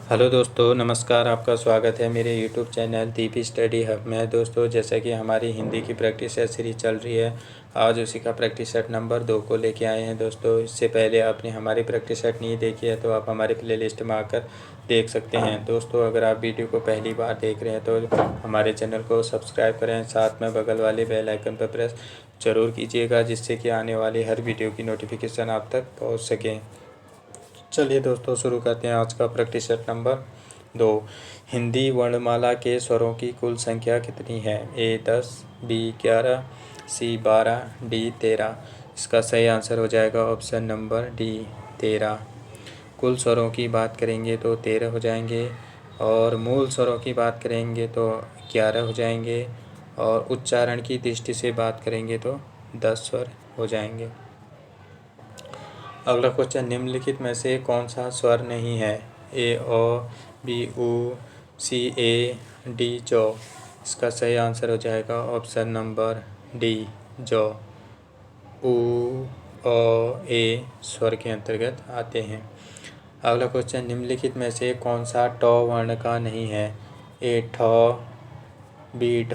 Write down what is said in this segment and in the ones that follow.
Hello दोस्तों, नमस्कार। आपका स्वागत है मेरे YouTube channel DP study hub में। दोस्तों, जैसा कि हमारी हिंदी की प्रैक्टिस सेट सीरीज चल रही है, आज उसी का प्रैक्टिस सेट नंबर 2 को लेके आए हैं। दोस्तों, इससे पहले आपने हमारी प्रैक्टिस सेट नहीं देखी है तो आप हमारे प्लेलिस्ट में आकर देख सकते हैं। दोस्तों, अगर आप वीडियो को पहली बार देख रहे हैं तो हमारे चैनल को सब्सक्राइब करें, साथ में बगल वाले बेल आइकन पर प्रेस ज़रूर कीजिएगा, जिससे कि आने वाली हर वीडियो की नोटिफिकेशन आप तक पहुँच सकें। चलिए दोस्तों, शुरू करते हैं आज का प्रैक्टिस सेट नंबर 2। हिंदी वर्णमाला के स्वरों की कुल संख्या कितनी है? ए 10, बी 11, सी 12, डी 13। इसका सही आंसर हो जाएगा ऑप्शन नंबर डी 13। कुल स्वरों की बात करेंगे तो 13 हो जाएंगे, और मूल स्वरों की बात करेंगे तो 11 हो जाएंगे, और उच्चारण की दृष्टि से बात करेंगे तो 10 स्वर हो जाएंगे। अगला क्वेश्चन, निम्नलिखित में से कौन सा स्वर नहीं है? ए ओ, बी उ, सी ए, डी जो। इसका सही आंसर हो जाएगा ऑप्शन नंबर डी जो। उ, ओ, ए स्वर के अंतर्गत आते हैं। अगला क्वेश्चन, निम्नलिखित में से कौन सा ट वर्ण का नहीं है? ए ठ, बी ढ,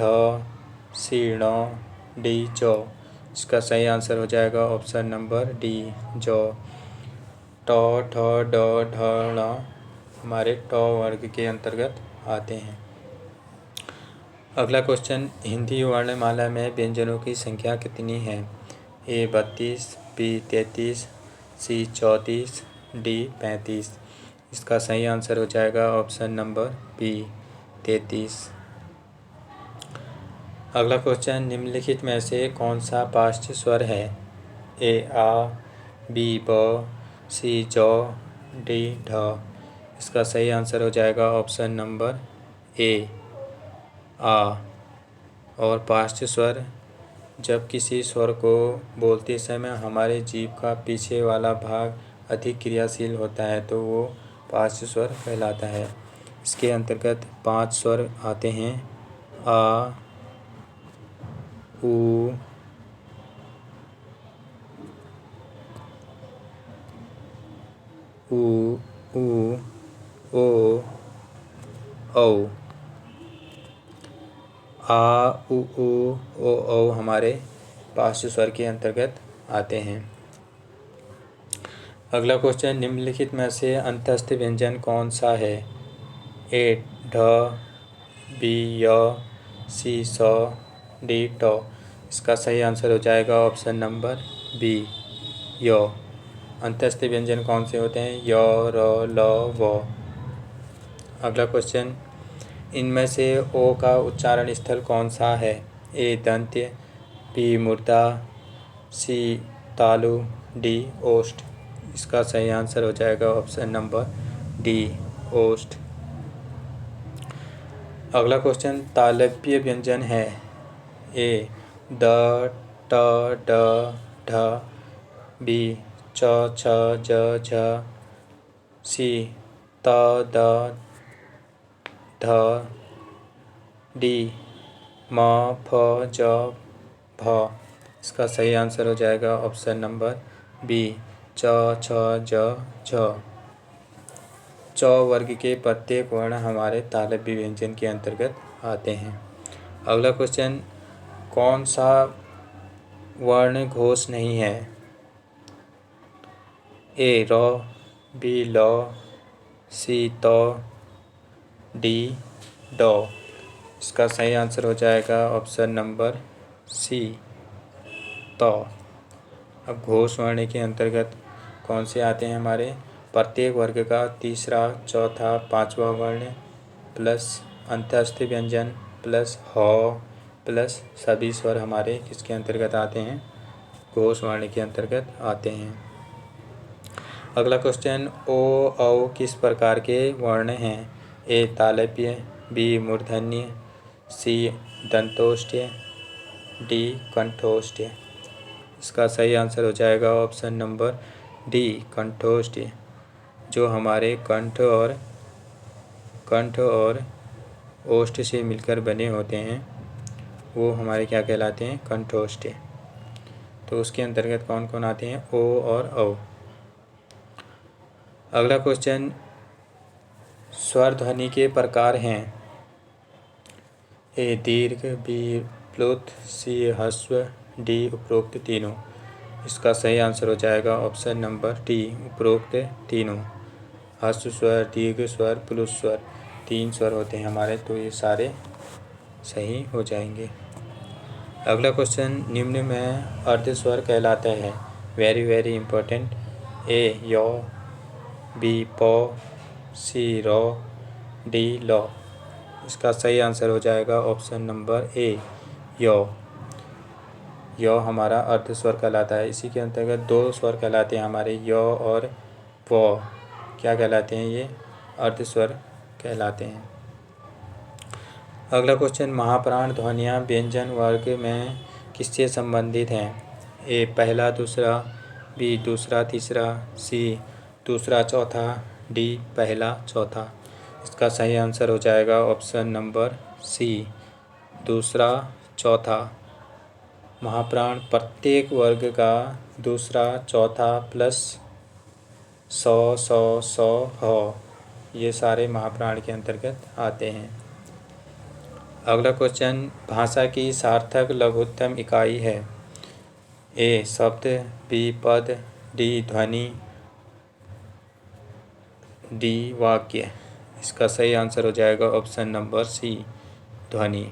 सी ण, डी जो। इसका सही आंसर हो जाएगा ऑप्शन नंबर डी जो। ट, ठ, ड, ढ, ण हमारे ट वर्ग के अंतर्गत आते हैं। अगला क्वेश्चन, हिंदी वर्णमाला में व्यंजनों की संख्या कितनी है? ए 32, बी 33, सी 34, डी 35। इसका सही आंसर हो जाएगा ऑप्शन नंबर बी 33। अगला क्वेश्चन, निम्नलिखित में से कौन सा पाष्ट स्वर है? ए आ, बी ब, सी जौ, डी ढ। इसका सही आंसर हो जाएगा ऑप्शन नंबर ए आ। और पाष्ट स्वर, जब किसी स्वर को बोलते समय हमारे जीभ का पीछे वाला भाग अधिक क्रियाशील होता है तो वो पाष्ट स्वर कहलाता है। इसके अंतर्गत 5 स्वर आते हैं: आ, उ, ओ, औ। आ, ओ हमारे पाष्ट स्वर के अंतर्गत आते हैं। अगला क्वेश्चन, निम्नलिखित में से अंतस्थ व्यंजन कौन सा है? ए ढ, बी य, सी स, डी ट। इसका सही आंसर हो जाएगा ऑप्शन नंबर बी य। अंतस्थ व्यंजन कौन से होते हैं? य, र, ल, व। अगला क्वेश्चन, इनमें से ओ का उच्चारण स्थल कौन सा है? ए दंत्य, बी मूर्धा, सी तालु, डी ओष्ठ। इसका सही आंसर हो जाएगा ऑप्शन नंबर डी ओष्ठ। अगला क्वेश्चन, तालव्य व्यंजन है? ए द, ट, ड, ढ, बी च, छ, ज, झ, सी त, द, ध, डी म, फ, ज, भ। इसका सही आंसर हो जाएगा ऑप्शन नंबर बी च, छ, ज, झ। च वर्ग के प्रत्येक वर्ण हमारे तालव्य व्यंजन के अंतर्गत आते हैं। अगला क्वेश्चन, कौन सा वर्ण घोष नहीं है? ए र, बी ल, सी त, डी ड। इसका सही आंसर हो जाएगा ऑप्शन नंबर सी त। अब घोष वर्ण के अंतर्गत कौन से आते हैं? हमारे प्रत्येक वर्ग का तीसरा, चौथा, पांचवा वर्ण प्लस अंतस्थ व्यंजन प्लस ह प्लस सभी स्वर हमारे किसके अंतर्गत आते हैं? घोष वर्ण के अंतर्गत आते हैं। अगला क्वेश्चन, ओ औ किस प्रकार के वर्ण हैं? ए तालव्य, बी मूर्धन्य, सी दंतोष्ठ्य, डी कंठोष्ठ्य। इसका सही आंसर हो जाएगा ऑप्शन नंबर डी कंठोष्ठ्य। जो हमारे कंठ और ओष्ठ से मिलकर बने होते हैं वो हमारे क्या कहलाते हैं? कंठोष्ठ्य। तो उसके अंतर्गत कौन कौन आते हैं? ओ और औ। अगला क्वेश्चन, स्वर ध्वनि के प्रकार हैं। ए दीर्घ, बी प्लुत, सी ह्रस्व, डी उपरोक्त तीनों। इसका सही आंसर हो जाएगा ऑप्शन नंबर डी, उपरोक्त तीनों। ह्रस्व स्वर, दीर्घ स्वर, प्लुत स्वर, 3 स्वर होते हैं हमारे, तो ये सारे सही हो जाएंगे। अगला क्वेश्चन, निम्न में अर्ध स्वर कहलाता है। Very very important. ए यौ, बी पौ, सी रौ, डी लौ। इसका सही आंसर हो जाएगा ऑप्शन नंबर ए, यौ। यौ हमारा अर्ध स्वर कहलाता है। इसी के अंतर्गत 2 स्वर कहलाते हैं हमारे, यौ और पौ। क्या कहलाते हैं ये? अर्ध स्वर कहलाते हैं। अगला क्वेश्चन, महाप्राण ध्वनियाँ व्यंजन वर्ग में किससे संबंधित हैं? ए पहला दूसरा, बी दूसरा तीसरा, सी दूसरा चौथा, डी पहला चौथा। इसका सही आंसर हो जाएगा ऑप्शन नंबर सी, दूसरा चौथा। महाप्राण प्रत्येक वर्ग का दूसरा चौथा प्लस सौ सौ सौ हो, ये सारे महाप्राण के अंतर्गत आते हैं। अगला क्वेश्चन, भाषा की सार्थक लघुत्तम इकाई है। ए शब्द, बी पद, डी ध्वनि, डी वाक्य। इसका सही आंसर हो जाएगा ऑप्शन नंबर सी, ध्वनि।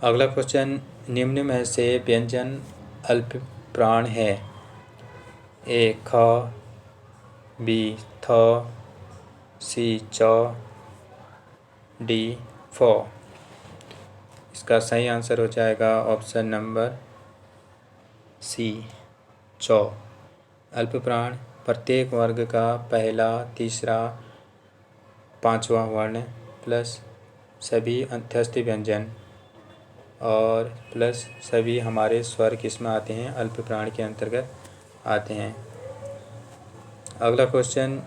अगला क्वेश्चन, निम्न में से व्यंजन अल्प प्राण है। ए ख, बी थ, सी च, डी फ। इसका सही आंसर हो जाएगा ऑप्शन नंबर सी, चौ। अल्प प्राण प्रत्येक वर्ग का पहला तीसरा पांचवा वर्ण प्लस सभी अंत्यस्थ व्यंजन और प्लस सभी हमारे स्वर किसमें आते हैं? अल्प प्राण के अंतर्गत आते हैं। अगला क्वेश्चन,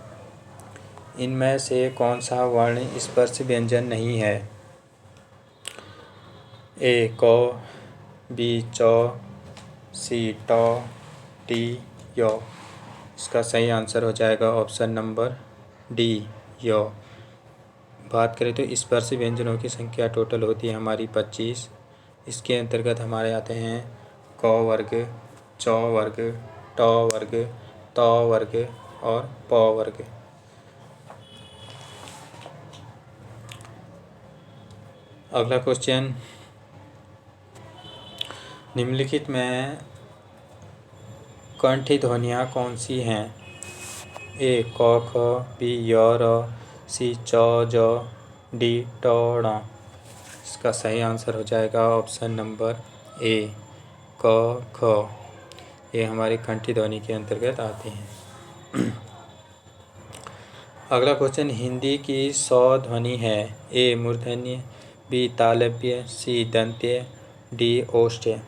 इनमें से कौन सा वर्ण स्पर्श व्यंजन नहीं है? ए क, बी चौ, सी टौ, डी यौ। इसका सही आंसर हो जाएगा ऑप्शन नंबर डी, यौ। बात करें तो स्पर्श व्यंजनों की संख्या टोटल होती है हमारी 25। इसके अंतर्गत हमारे आते हैं क वर्ग, चौ वर्ग, टौ वर्ग, तौ वर्ग और पौ वर्ग। अगला क्वेश्चन, निम्नलिखित में कंठी ध्वनियाँ कौन सी हैं? ए क ख, बी य र, सी च ज, डी ट ण। इसका सही आंसर हो जाएगा ऑप्शन नंबर ए, क ख। ये हमारी कंठी ध्वनि के अंतर्गत आते हैं। अगला क्वेश्चन, हिंदी की 100 ध्वनि है। ए मूर्धन्य, बी तालव्य, सी दंत्य, डी ओष्ठ्य।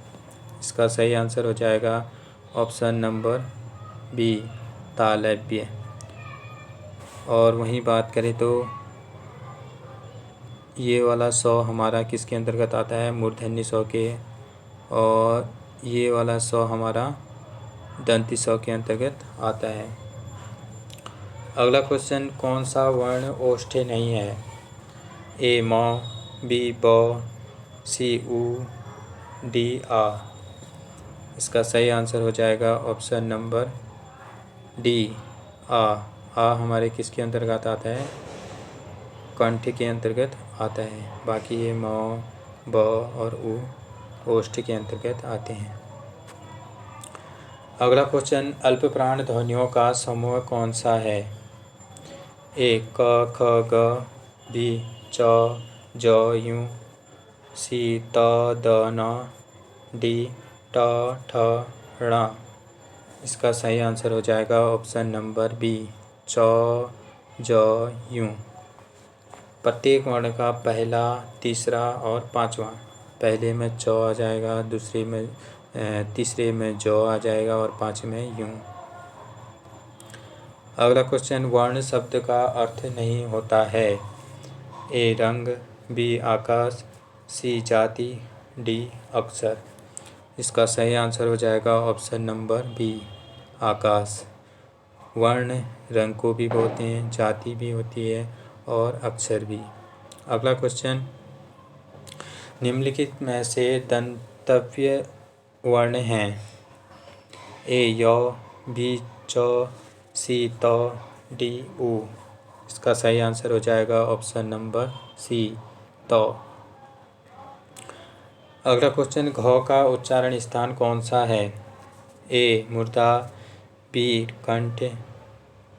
इसका सही आंसर हो जाएगा ऑप्शन नंबर बी, तालव्य। और वहीं बात करें तो ये वाला 100 हमारा किसके अंतर्गत आता है? मूर्धन्य 100 के, और ये वाला 100 हमारा दंती 100 के अंतर्गत आता है। अगला क्वेश्चन, कौन सा वर्ण ओष्ठ्य नहीं है? ए म, बी ब, सी उ, डी आ। इसका सही आंसर हो जाएगा ऑप्शन नंबर डी, आ। आ हमारे किसके अंतर्गत आता है? कंठ के अंतर्गत आता है। बाकी ये म, ब और उ ओष्ठ के अंतर्गत आते हैं। अगला क्वेश्चन, अल्प प्राण ध्वनियों का समूह कौन सा है? ए क ख ग, बी च ज यूं, सी त द न, डी ट ठ ण। इसका सही आंसर हो जाएगा ऑप्शन नंबर बी, च ज यूं। प्रत्येक वर्ण का पहला तीसरा और पांचवा, पहले में च आ जाएगा, दूसरे में तीसरे में ज आ जाएगा और पांचवें में यूं। अगला क्वेश्चन, वर्ण शब्द का अर्थ नहीं होता है। ए रंग, बी आकाश, सी जाति, डी अक्षर। इसका सही आंसर हो जाएगा ऑप्शन नंबर बी, आकाश। वर्ण रंग को भी बोलते हैं, जाति भी होती है और अक्षर भी। अगला क्वेश्चन, निम्नलिखित में से दंतव्य वर्ण हैं। ए य, बी च, सी त, डी उ। इसका सही आंसर हो जाएगा ऑप्शन नंबर सी त। अगला क्वेश्चन, घ का उच्चारण स्थान कौन सा है। ए मूर्धा, बी कंठ,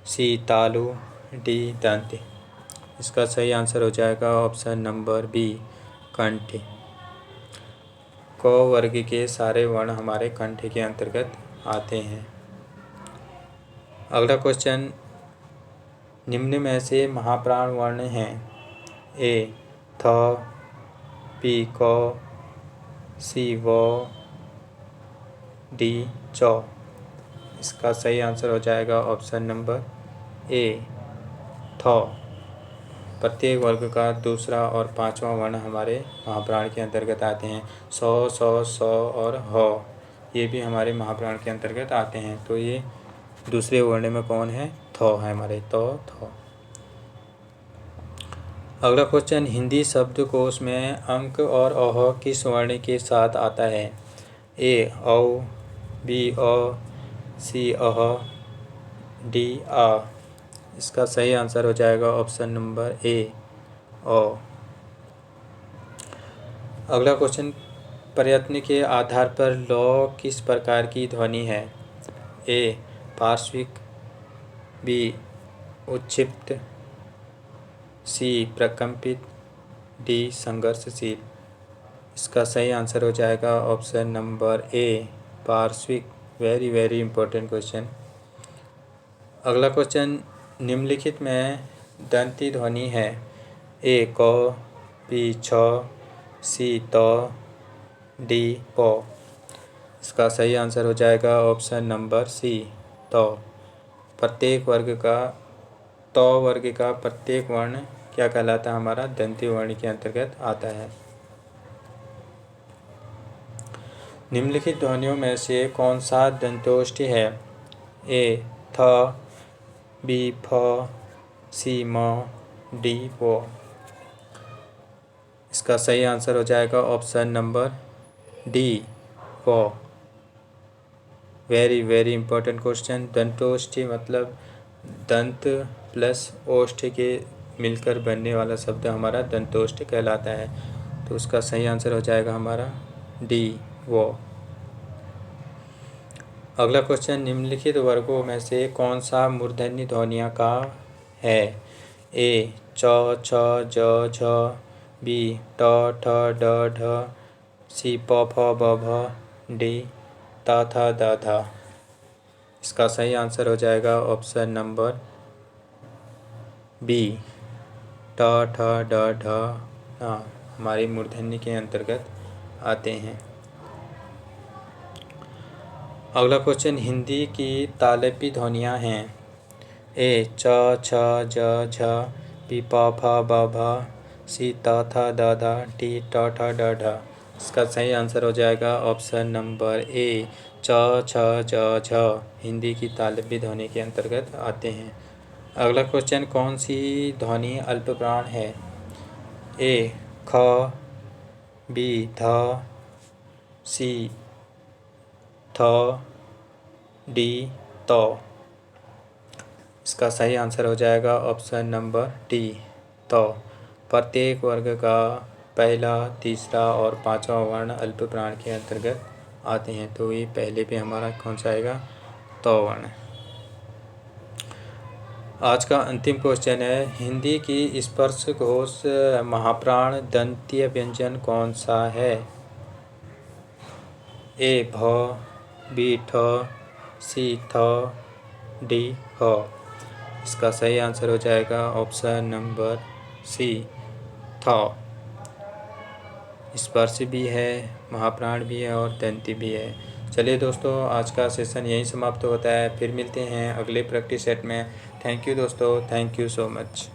सी तालु, डी दंत। इसका सही आंसर हो जाएगा ऑप्शन नंबर बी कंठ। क वर्ग के सारे वर्ण हमारे कंठ के अंतर्गत आते हैं। अगला क्वेश्चन, निम्न में से महाप्राण वर्ण हैं। ए थ, बी क, सी व, डी च। इसका सही आंसर हो जाएगा ऑप्शन नंबर ए थ। प्रत्येक वर्ग का दूसरा और पांचवा वर्ण हमारे महाप्राण के अंतर्गत आते हैं। सौ, सौ, सौ और ह ये भी हमारे महाप्राण के अंतर्गत आते हैं। तो ये दूसरे वर्ण में कौन है, थ है हमारे, थ। अगला क्वेश्चन, हिंदी शब्दकोश में अंक और अह किस वर्ण के साथ आता है। ए औ, be a, C uh, D आ। इसका सही आंसर हो जाएगा ऑप्शन नंबर ए अ। अगला क्वेश्चन, प्रयत्न के आधार पर लौ किस प्रकार की ध्वनि है। ए पार्श्विक, बी उच्छिष्ट, सी प्रकंपित, डी संघर्षशील। इसका सही आंसर हो जाएगा ऑप्शन नंबर ए पार्श्विक। Very very important question. अगला क्वेश्चन, निम्नलिखित में दंती ध्वनि है। ए क, बी छ, सी त, डी प। इसका सही आंसर हो जाएगा ऑप्शन नंबर सी त। प्रत्येक वर्ग का त वर्ग का प्रत्येक वर्ण क्या कहलाता है, हमारा दंती वर्ण के अंतर्गत आता है। निम्नलिखित ध्वनियों में से कौन सा दंतोष्ठी है। ए थ, बी फ, सी म, डी व। इसका सही आंसर हो जाएगा ऑप्शन नंबर डी व। Very very important question. दंतोष्ठी मतलब दंत प्लस ओष्ठ के मिलकर बनने वाला शब्द हमारा दंतोष्ठ कहलाता है। तो उसका सही आंसर हो जाएगा हमारा डी वो। अगला क्वेश्चन, निम्नलिखित वर्गों में से कौन सा मूर्धन्य ध्वनियों का है। ए च, छ, ज, झ, बी ट, ठ, ड, ढ, सी प, फ, ब, भ, डी ता, था, दा, धा। इसका सही आंसर हो जाएगा ऑप्शन नंबर बी ट, ठ, ड, ढ, हमारी मूर्धन्य के अंतर्गत आते हैं। अगला क्वेश्चन, हिंदी की तालव्य ध्वनियाँ हैं। ए च, छ, ज, झ, पी, प, फ, ब, भ, सी त, थ, द, ध, टी ट, ठ, ड, ढ। इसका सही आंसर हो जाएगा ऑप्शन नंबर ए च, छ, ज, झ हिंदी की तालव्य ध्वनि के अंतर्गत आते हैं। अगला क्वेश्चन, कौन सी ध्वनि अल्पप्राण है। ए ख, बी ध, सी थ, डी त। इसका सही आंसर हो जाएगा ऑप्शन नंबर डी त। प्रत्येक वर्ग का पहला, तीसरा और पांचवा वर्ण अल्पप्राण के अंतर्गत आते हैं। तो ये पहले पे हमारा कौन सा आएगा, त वर्ण। आज का अंतिम क्वेश्चन है, हिंदी की स्पर्श घोष महाप्राण दंतीय व्यंजन कौन सा है। ए भ, बी ठ, सी थ, डी ह। इसका सही आंसर हो जाएगा ऑप्शन नंबर सी थ। स्पर्श भी है, महाप्राण भी है और दंती भी है। चलिए दोस्तों, आज का सेशन यहीं समाप्त होता है। फिर मिलते हैं अगले प्रैक्टिस सेट में। थैंक यू दोस्तों, थैंक यू सो मच।